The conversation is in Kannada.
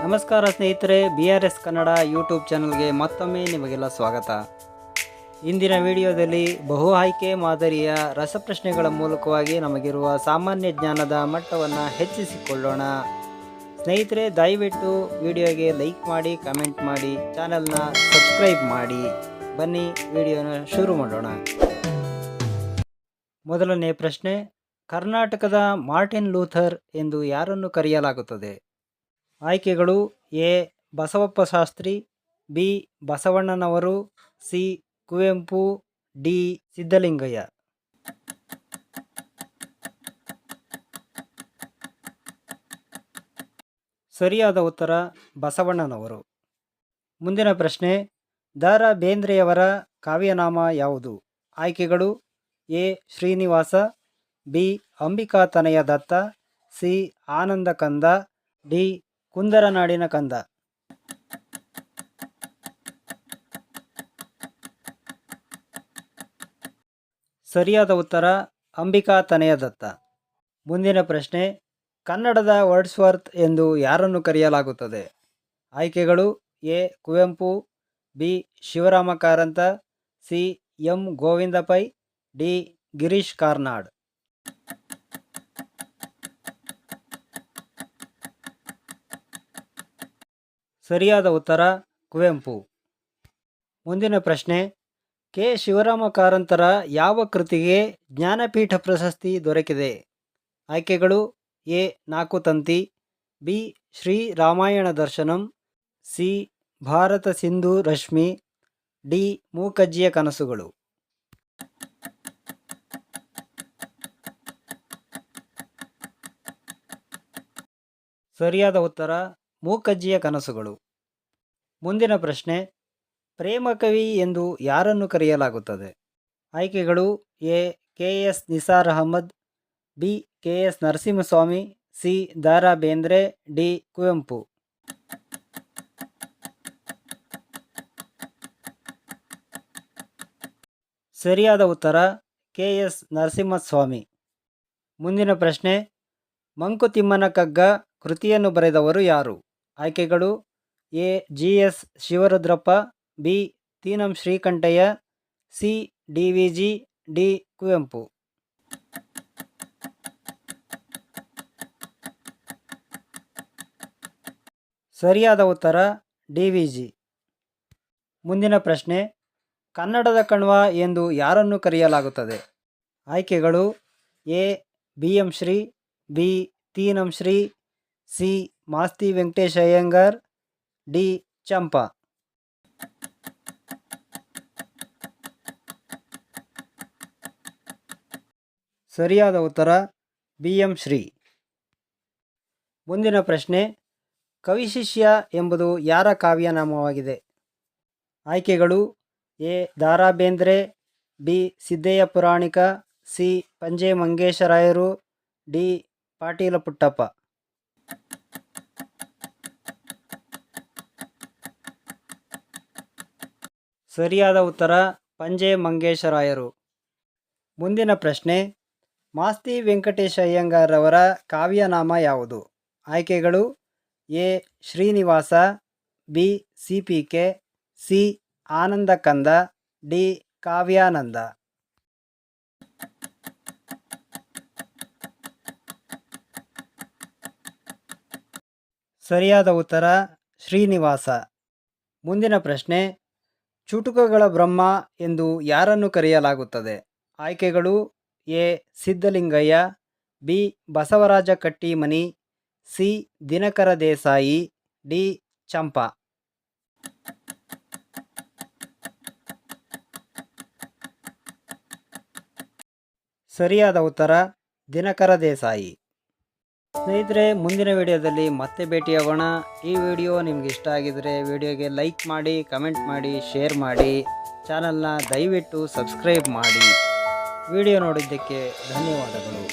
ನಮಸ್ಕಾರ ಸ್ನೇಹಿತರೆ, BRS ಕನ್ನಡ ಯೂಟ್ಯೂಬ್ ಚಾನಲ್ಗೆ ಮತ್ತೊಮ್ಮೆ ನಿಮಗೆಲ್ಲ ಸ್ವಾಗತ. ಇಂದಿನ ವಿಡಿಯೋದಲ್ಲಿ ಬಹು ಆಯ್ಕೆ ಮಾದರಿಯ ರಸಪ್ರಶ್ನೆಗಳ ಮೂಲಕವಾಗಿ ನಮಗಿರುವ ಸಾಮಾನ್ಯ ಜ್ಞಾನದ ಮಟ್ಟವನ್ನು ಹೆಚ್ಚಿಸಿಕೊಳ್ಳೋಣ. ಸ್ನೇಹಿತರೆ, ದಯವಿಟ್ಟು ವಿಡಿಯೋಗೆ ಲೈಕ್ ಮಾಡಿ, ಕಮೆಂಟ್ ಮಾಡಿ, ಚಾನಲ್ನ ಸಬ್ಸ್ಕ್ರೈಬ್ ಮಾಡಿ. ಬನ್ನಿ ವಿಡಿಯೋನ ಶುರು ಮಾಡೋಣ. ಮೊದಲನೇ ಪ್ರಶ್ನೆ, ಕರ್ನಾಟಕದ ಮಾರ್ಟಿನ್ ಲೂಥರ್ ಎಂದು ಯಾರನ್ನು ಕರೆಯಲಾಗುತ್ತದೆ? ಆಯ್ಕೆಗಳು: ಎ ಬಸವಪ್ಪ ಶಾಸ್ತ್ರಿ, ಬಿ ಬಸವಣ್ಣನವರು, ಸಿ ಕುವೆಂಪು, ಡಿ ಸಿದ್ಧಲಿಂಗಯ್ಯ. ಸರಿಯಾದ ಉತ್ತರ ಬಸವಣ್ಣನವರು. ಮುಂದಿನ ಪ್ರಶ್ನೆ, ದ.ರಾ. ಬೇಂದ್ರೆಯವರ ಕಾವ್ಯನಾಮ ಯಾವುದು? ಆಯ್ಕೆಗಳು: A Srinivasa, B Ambikatanaya Datta, C Ananda Kanda, D ಕುಂದರನಾಡಿನ ಕಂದ. ಸರಿಯಾದ ಉತ್ತರ ಅಂಬಿಕಾತನಯ ದತ್ತ. ಮುಂದಿನ ಪ್ರಶ್ನೆ, ಕನ್ನಡದ ವರ್ಡ್ಸ್ವರ್ತ್ ಎಂದು ಯಾರನ್ನು ಕರೆಯಲಾಗುತ್ತದೆ? ಆಯ್ಕೆಗಳು: A Kuvempu, B Shivarama Karanth, C M Govinda Pai, D Girish Karnad. ಸರಿಯಾದ ಉತ್ತರ ಕುವೆಂಪು. ಮುಂದಿನ ಪ್ರಶ್ನೆ, ಕೆ ಶಿವರಾಮ ಕಾರಂತರ ಯಾವ ಕೃತಿಗೆ ಜ್ಞಾನಪೀಠ ಪ್ರಶಸ್ತಿ ದೊರಕಿದೆ? ಆಯ್ಕೆಗಳು: ಎ ನಾಲ್ಕು ತಂತಿ, B Shri Ramayana Darshanam, C Bharat Sindhu Rashmi, D ಮೂಕಜ್ಜಿಯ ಕನಸುಗಳು. ಸರಿಯಾದ ಉತ್ತರ ಮೂಕಜ್ಜಿಯ ಕನಸುಗಳು. ಮುಂದಿನ ಪ್ರಶ್ನೆ, ಪ್ರೇಮಕವಿ ಎಂದು ಯಾರನ್ನು ಕರೆಯಲಾಗುತ್ತದೆ? ಆಯ್ಕೆಗಳು: A KS. Nisar Ahmed, B KS. Narasimhaswamy, C ದ.ರಾ. Bendre, D Kuvempu. ಸರಿಯಾದ ಉತ್ತರ ಕೆ.ಎಸ್. ನರಸಿಂಹಸ್ವಾಮಿ. ಮುಂದಿನ ಪ್ರಶ್ನೆ, ಮಂಕುತಿಮ್ಮನ ಕಗ್ಗ ಕೃತಿಯನ್ನು ಬರೆದವರು ಯಾರು? ಆಯ್ಕೆಗಳು: A G S. Shivarudrappa, B Tinam Srikantaiah, C D V G, D Kuvempu. ಸರಿಯಾದ ಉತ್ತರ ಡಿ.ವಿ.ಜಿ. ಮುಂದಿನ ಪ್ರಶ್ನೆ, ಕನ್ನಡದ ಕಣ್ವ ಎಂದು ಯಾರನ್ನು ಕರೆಯಲಾಗುತ್ತದೆ? ಆಯ್ಕೆಗಳು: A B M Shri, B Tinam Shri, C Masti Venkatesha Iyengar, D Champa. ಸರಿಯಾದ ಉತ್ತರ ಬಿ ಎಂ ಶ್ರೀ. ಮುಂದಿನ ಪ್ರಶ್ನೆ, ಕವಿಶಿಷ್ಯ ಎಂಬುದು ಯಾರ ಕಾವ್ಯನಾಮವಾಗಿದೆ? ಆಯ್ಕೆಗಳು: A ದ.ರಾ. Bendre, B Siddaiah Puranik, C Panje ಮಂಗೇಶರಾಯರು, D Patil Puttappa. ಸರಿಯಾದ ಉತ್ತರ ಪಂಜೆ ಮಂಗೇಶರಾಯರು. ಮುಂದಿನ ಪ್ರಶ್ನೆ, ಮಾಸ್ತಿ ವೆಂಕಟೇಶ ಅಯ್ಯಂಗಾರ್ ಅವರ ಕಾವ್ಯನಾಮ ಯಾವುದು? ಆಯ್ಕೆಗಳು: A Srinivasa, B ಸಿ.ಪಿ.ಕೆ, C Ananda Kanda, D Kavyananda. ಸರಿಯಾದ ಉತ್ತರ ಶ್ರೀನಿವಾಸ. ಮುಂದಿನ ಪ್ರಶ್ನೆ, ಚುಟುಕಗಳ ಬ್ರಹ್ಮ ಎಂದು ಯಾರನ್ನು ಕರೆಯಲಾಗುತ್ತದೆ? ಆಯ್ಕೆಗಳು: A Siddalingaiah, B Basavaraj Kattimani, C Dinakar Desai, D Champa. ಸರಿಯಾದ ಉತ್ತರ ದಿನಕರ ದೇಸಾಯಿ. ಸ್ನೇಹಿತರೆ, ಮುಂದಿನ ವಿಡಿಯೋದಲ್ಲಿ ಮತ್ತೆ ಭೇಟಿಯಾಗೋಣ. ಈ ವಿಡಿಯೋ ನಿಮ್ಗೆ ಇಷ್ಟ ಆಗಿದರೆ ವಿಡಿಯೋಗೆ ಲೈಕ್ ಮಾಡಿ, ಕಮೆಂಟ್ ಮಾಡಿ, ಶೇರ್ ಮಾಡಿ. ಚಾನಲ್ನ ದಯವಿಟ್ಟು ಸಬ್ಸ್ಕ್ರೈಬ್ ಮಾಡಿ. ವಿಡಿಯೋ ನೋಡಿದ್ದಕ್ಕೆ ಧನ್ಯವಾದಗಳು.